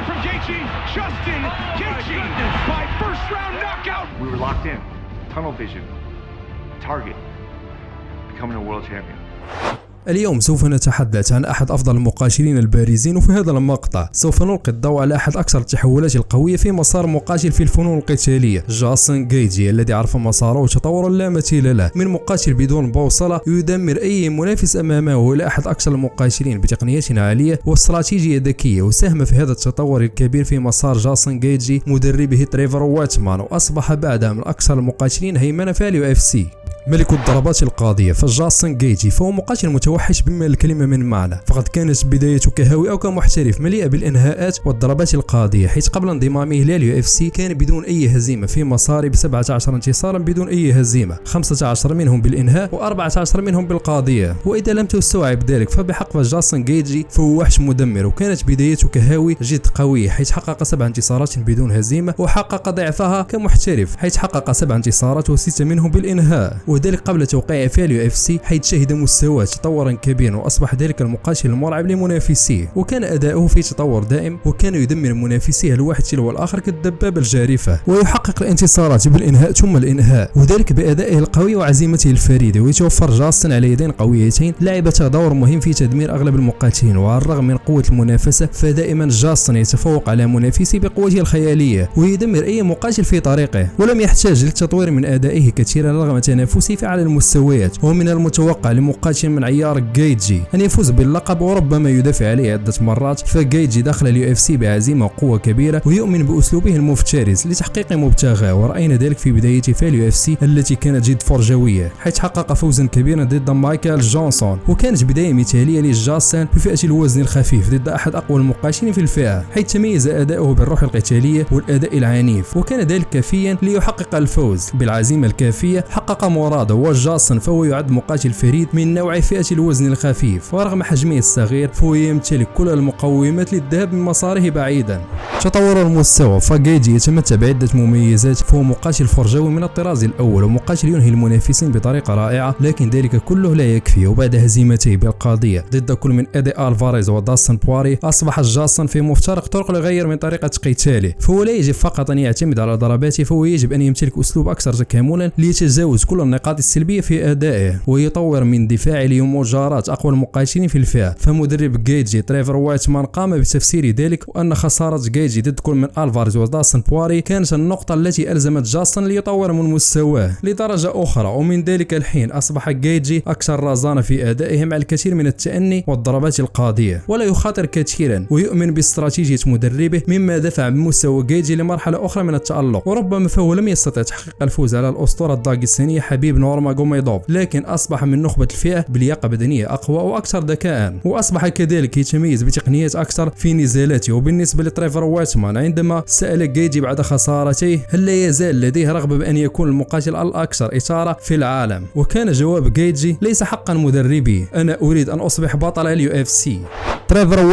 from Gaethje. Justin Gaethje by first round knockout. We were locked in. Tunnel vision. Target. Becoming a world champion. اليوم سوف نتحدث عن أحد أفضل المقاتلين البارزين، وفي هذا المقطع سوف نلقي الضوء على أحد أكثر التحولات القوية في مسار مقاتل في الفنون القتالية، جاستن غيتجي، الذي عرف مساره وتطوره لا مثيل له، من مقاتل بدون بوصلة يدمر أي منافس أمامه إلى أحد أكثر المقاتلين بتقنيات عالية واستراتيجية ذكية. وساهم في هذا التطور الكبير في مسار جاستن غيتجي مدربه تريفر واتمان، وأصبح بعدها من أكثر المقاتلين هيمنة في UFC. ملك الضربات القاضية. فجاستن غيتجي فهو مقاتل متوحش بما الكلمة من معنى، فقد كانت بدايته كهاوي أو كمحترف مليئة بالإنهاءات والضربات القاضية، حيث قبل انضمامه للUFC كان بدون أي هزيمة في مساره ب17 انتصارا بدون أي هزيمة، 15 منهم بالإنهاء و14 منهم بالقاضية. وإذا لم تستوعب ذلك فبحق جاستن غيتجي فهو وحش مدمر، وكانت بدايته كهاوي جد قوية، حيث حقق 7 انتصارات بدون هزيمة، وحقق ضعفها كمحترف حيث حقق 7 انتصارات و6 منهم بالإنهاء، وذلك قبل توقيعه في الUFC، حيث شهد مستواه تطورا كبيرا واصبح ذلك المقاتل المرعب لمنافسيه، وكان اداؤه في تطور دائم، وكان يدمر منافسيه الواحد تلو الاخر كالدبابه الجارفه، ويحقق الانتصارات بالانهاء ثم الانهاء، وذلك بادائه القوي وعزيمته الفريده. ويتوفر جاستن على يدين قويتين لعبتا دور مهم في تدمير اغلب المقاتلين، وعلى الرغم من قوه المنافسه فدائما جاستن يتفوق على منافسيه بقوته الخياليه ويدمر اي مقاتل في طريقه، ولم يحتاج للتطوير من ادائه كثيرا رغم تنافسه على المستويات. ومن المتوقع لمقاتل من عيار غيتجي أن يفوز باللقب وربما يدافع عليه عدة مرات، فغيتجي دخل الUFC بعزيمة وقوة كبيرة ويؤمن بأسلوبه المفترس لتحقيق مبتغاه، ورأينا ذلك في بدايته في الUFC التي كانت جد فرجوية، حيث حقق فوزا كبيرا ضد مايكل جونسون، وكانت بداية مثالية لجاستن في فئة الوزن الخفيف ضد أحد أقوى المقاتلين في الفئة، حيث تميز أداؤه بالروح القتالية والأداء العنيف، وكان ذلك كافيا ليحقق الفوز. بالعزيمة الكافية حقق مراده. وجاستن فهو يعد مقاتل فريد من نوع فئة الوزن الخفيف، ورغم حجمه الصغير فهو يمتلك كل المقومات للذهاب من مساره بعيدا. تطور المستوى. فغيتجي يتمتع بعدة مميزات، فهو مقاتل فرجوي من الطراز الأول، ومقاتل ينهي المنافسين بطريقة رائعة، لكن ذلك كله لا يكفي. وبعد هزيمته بالقاضية ضد كل من إيدي ألفاريز وداستن بواري، أصبح جاستن في مفترق طرق لغير من طريقة قتاله، فهو لا يجب فقط أن يعتمد على ضرباته، فهو يجب أن يمتلك أسلوب أكثر تكاملا ليتجاوز كل النقاط السلبية في أدائه ويطور من دفاعه لمجاراة أقوى المقاتلين في الفئة. فمدرب غيتجي تريفر واتمان قام بتفسير ذلك، وأن خسارة غيتجي ضد كل من ألفاريز وداستن بواري كانت النقطة التي ألزمت جاستن ليطور من مستواه لدرجة أخرى، ومن ذلك الحين أصبح غيتجي أكثر رزانة في أدائه مع الكثير من التأني والضربات القاضية، ولا يخاطر كثيرا ويؤمن باستراتيجية مدربه، مما دفع بمستوى غيتجي لمرحلة أخرى من التألق. وربما فهو لم يستطع تحقيق الفوز على الأسطورة الداغستانية حبيب نورماغوميدوف، لكن أصبح من نخبة الفئة بلياقة بدنية أقوى وأكثر ذكاء، وأصبح كذلك يتميز بتقنيات أكثر في نزالاته. وبالنسبة لتريفر واتمان، عندما سأل غيتجي بعد خسارته هل لا يزال لديه رغبة بأن يكون المقاتل الأكثر إثارة في العالم، وكان جواب غيتجي ليس حقا مدربي، أنا أريد أن أصبح بطل الUFC. تريفر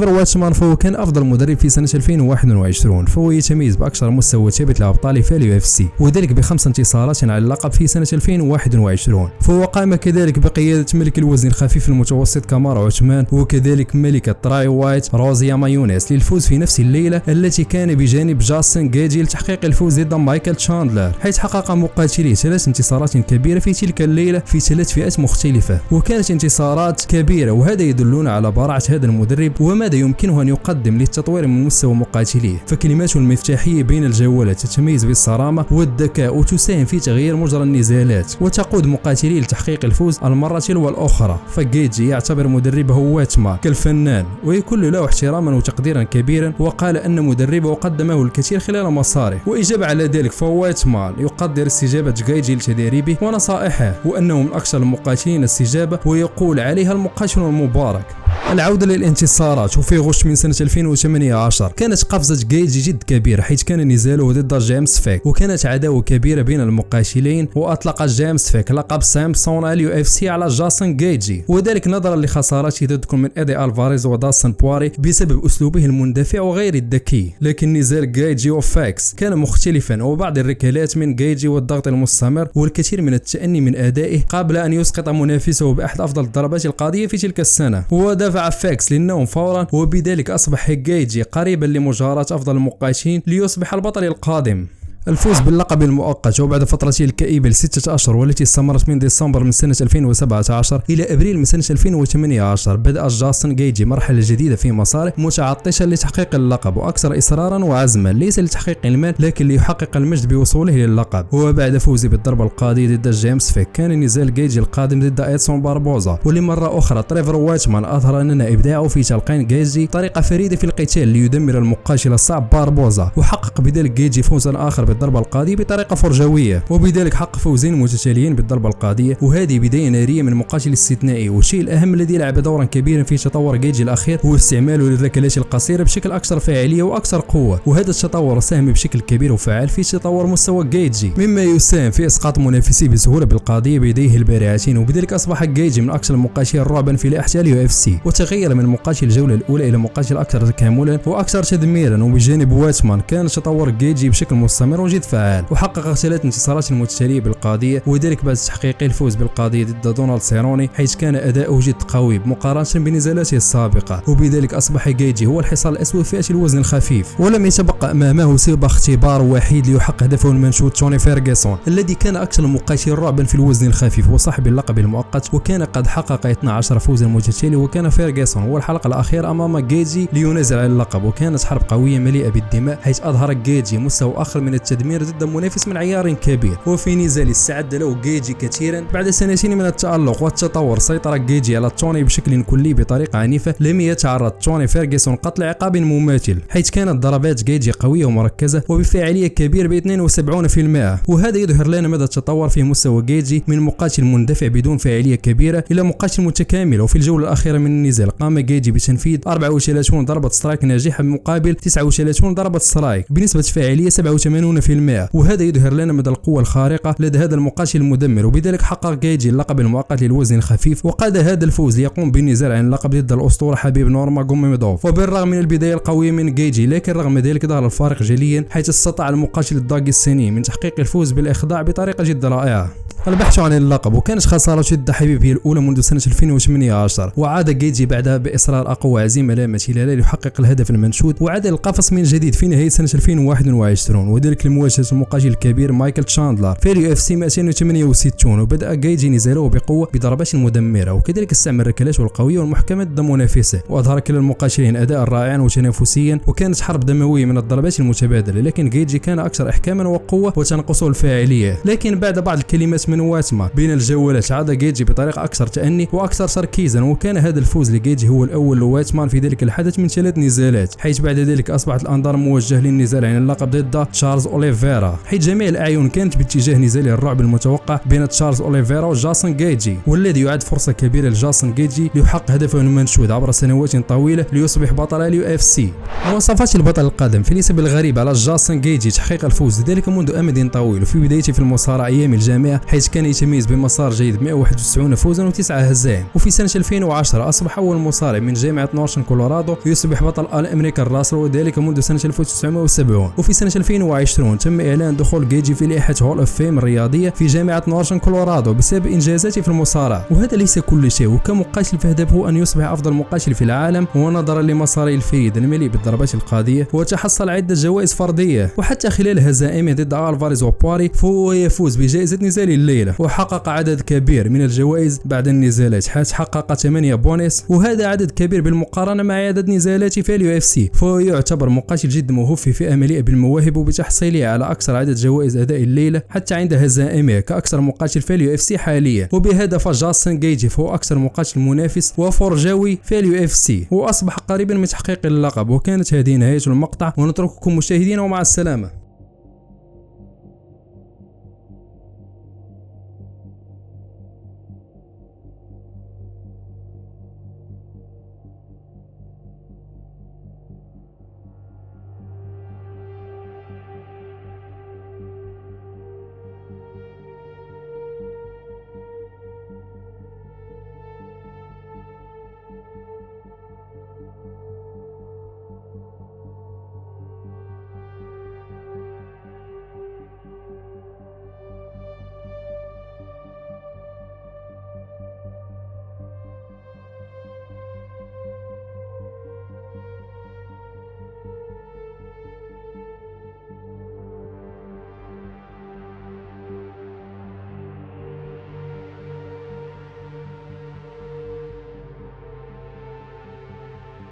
واتمان فهو كان أفضل مدرب في سنة 2021، فهو يتميز بأكثر مستوى ثابت لأبطاله في الUFC، وذلك ب5 انتصارات على اللقب في سنة 2021. فهو قام كذلك بقيادة ملك الوزن الخفيف المتوسط كامارا عثمان، وكذلك ملكة تراي وايت روزيا مايونيس للفوز في نفس الليلة التي كان بجانب جاستن غيتجي لتحقيق الفوز ضد مايكل تشاندلر، حيث حقق مقاتلي 3 انتصارات كبيرة في تلك الليلة في 3 فئات مختلفة، وكانت انتصارات كبيرة، وهذا يدلنا على براعة هذا المدرب وماذا يمكنه أن يقدم للتطوير من مستوى مقاتليه. فكلماته المفتاحية بين الجولات تتميز بالصرامة والذكاء، وتساهم في تغيير مجرى النزالات وتقود مقاتليه لتحقيق الفوز المرة تلو الأخرى. فغيتجي يعتبر مدربه واتمان كالفنان ويكون له احتراما وتقديرا كبيرا، وقال أن مدربه قدمه الكثير خلال مساره. وإجابة على ذلك فواتمان يقدر استجابة غيتجي لتدريبه ونصائحه، وأنه من أكثر المقاتلين استجابة ويقول عليها المقاتل المبارك. العودة للانتصارات. وفي غش من سنة 2018 كانت قفزة غيتجي جد كبيرة، حيث كان نزاله ضد جيمس فيك، وكانت عداوة كبيرة بين المقاتلين، وأطلق جيمس فيك لقب سامسون الUFC على جاستن غيتجي، وذلك نظرا لخسارته ضد كل من إيدي ألفاريز وداستن بواري بسبب أسلوبه المندفع وغير الذكي. لكن نزال غيتجي وفاكس كان مختلفا، وبعض الركلات من غيتجي والضغط المستمر والكثير من التأني من أدائه قبل أن يسقط منافسه بأحد أفضل الضربات القاضية في تلك السنة، وذلك ودفع فاكس للنوم فورا، وبذلك أصبح جيجي قريبا لمجاراة أفضل المقاتلين ليصبح البطل القادم. الفوز باللقب المؤقت وبعد فترته الكئيبة ل6 أشهر والتي استمرت من ديسمبر من سنة 2017 إلى أبريل من سنة 2018، بدأ جاستن جيجي مرحلة جديدة في مساره متعطشا لتحقيق اللقب وأكثر إصرارا وعزما، ليس لتحقيق المال لكن ليحقق المجد بوصوله للقب. وبعد فوزه بالضربة القاضية ضد جيمس فيك، كان نزال جيجي القادم ضد إدسون باربوزا، ولمرة أخرى تريفر واتمان أظهر أن إبداعه في تلقين جيجي طريقة فريدة في القتال ليدمر المقاتل الصعب باربوزا، وحقق بذلك جيجي فوزا آخر بالضربة القاضية بطريقة فرجوية، وبذلك حقق فوزين متتاليين بالضربة القاضية، وهذه بداية نارية من مقاتل استثنائي. والشيء الأهم الذي لعب دورا كبيرا في تطور جيجي الأخير هو استعماله للركلات القصيرة بشكل أكثر فاعلية وأكثر قوة، وهذا التطور ساهم بشكل كبير وفعال في تطور مستوى جيجي، مما يساهم في إسقاط منافسيه بسهولة بالقاضية بيديه البارعتين، وبذلك أصبح جيجي من أكثر المقاتلين رعبا في لائحة اليو اف سي، وتغير من مقاتل الجولة الأولى إلى مقاتل أكثر تكاملا وأكثر تدميرا. وبجانب واتمان كان تطور جيجي بشكل مستمر وجد فعال، وحقق 3 انتصارات متتالية بالقاضية، وذلك بعد تحقيق الفوز بالقاضية ضد دونالد سيروني، حيث كان أداؤه جد قوي مقارنة بنزالاته السابقة. وبذلك أصبح جيجي هو الحصان الأسود في فئة الوزن الخفيف، ولم يتبقى أمامه سوى اختبار وحيد ليحقق هدفه المنشود توني فيرغسون، الذي كان أكثر المقاتلين رعبا في الوزن الخفيف وصاحب اللقب المؤقت، وكان قد حقق 12 فوزا متتالية. وكان فيرغسون هو الحلقة الأخيرة أمام جيجي لينازل على اللقب، وكانت حرب قوية مليئة بالدماء، حيث أظهر جيجي مستوى آخر من التدمير ضد منافس من عيار كبير. وفي نزال استعد له جيجي كثيرا بعد سنتين من التألق والتطور، سيطر جيجي على توني بشكل كلي بطريقة عنيفة، لم يتعرض توني فيرغسون قط لعقاب مماثل، حيث كانت ضربات جيجي قوية ومركزة وبفاعلية كبيرة ب 72%، وهذا يظهر لنا مدى التطور في مستوى جيجي من مقاتل مندفع بدون فاعلية كبيرة إلى مقاتل متكامل. وفي الجولة الأخيرة من النزال قام جيجي بتنفيذ 34 ضربة سترايك ناجحة مقابل 39 ضربة سترايك بنسبة فاعلية 87%، وهذا يظهر لنا مدى القوة الخارقة لدى هذا المقاتل المدمر. وبذلك حقق جيجي اللقب المؤقت للوزن الخفيف، وقاد هذا الفوز ليقوم بالنزال عن اللقب ضد الأسطورة حبيب نورماغوميدوف. وبالرغم من البداية القوية من جيجي، لكن رغم ذلك ظهر الفارق جليا، حيث استطاع المقاتل الداغستاني من تحقيق الفوز بالإخضاع بطريقة جد رائعة. البحث عن اللقب، وكانت خسارته ضد حبيب هي الأولى منذ سنة 2018، وعاد جيجي بعدها بإصرار أقوى وعزيمة لا مثيل له ليحقق الهدف المنشود، وعاد القفص من جديد في نهاية سنة 2021، وذلك لمواجهة المقاتل الكبير مايكل تشاندلر في اليو اف سي 268. وبدأ جيجي نزاله بقوة بضربات مدمرة، وكذلك استعمل ركلاته القوية والمحكمة ضد منافسه، وأظهر كلا المقاتلين أداء رائعا وتنافسيا، وكانت حرب دموية من الضربات المتبادلة، لكن جيجي كان أكثر إحكاما وقوة وتنقصه الفاعلية. لكن بعد بعض الكلمات من واتمان بين الجولات، عاد جيجي بطريقة أكثر تأني وأكثر تركيزا، وكان هذا الفوز لجيجي هو الأول لواتمان في ذلك الحدث من 3 نزالات، حيث بعد ذلك أصبحت الأنظار موجهة للنزال عن اللقب ضد تشارلز أوليفيرا، حيث جميع الأعين كانت باتجاه نزال الرعب المتوقع بين تشارلز أوليفيرا وجاستن جيجي، والذي يعد فرصة كبيرة لجاستن جيجي ليحقق هدفه المنشود عبر سنوات طويلة ليصبح بطل اليو اف سي. مواصفات البطل القادم، فليس بالغريب على جاستن جيجي تحقيق الفوز ذلك منذ أمد طويل، وفي بدايته في المصارعة أيام الجامعة، حيث كان يتميز بمسار جيد 191 فوزا و9 هزائم. وفي سنة 2010 أصبح أول مصارع من جامعة نورشن كولورادو يصبح بطل الأمريكان راسل، وذلك منذ سنة 1970. وفي سنة 2020 تم إعلان دخول جيجي في لائحة هول اوف فيم الرياضية في جامعة نورشن كولورادو بسبب إنجازاته في المصارعة، وهذا ليس كل شيء، وكمقاتل فهدفه أن يصبح أفضل مقاتل في العالم، ونظرا لمساره الفريد المليء بالضربات القاضية، وتحصل عدة جوائز فردية، وحتى خلال هزائمه ضد ألفاريز وباري فهو يفوز بجائزة نزال الليلة، وحقق عدد كبير من الجوائز بعد النزالات، حيث حقق 8 بونس، وهذا عدد كبير بالمقارنة مع عدد نزالاته في اليو اف سي، فهو يعتبر مقاتل جد موهوب في فئة مليئة بالمواهب، وبتحصيله على أكثر عدد جوائز أداء الليلة حتى عند هزائمه كأكثر مقاتل في اليو اف سي حاليا. وبهذا فجاستن جيجي فهو أكثر مقاتل منافس وفرجاوي في اليو اف سي، وأصبح قريبا من تحقيق اللقب. وكانت هذه نهاية المقطع، ونترككم مشاهدين ومع السلامة.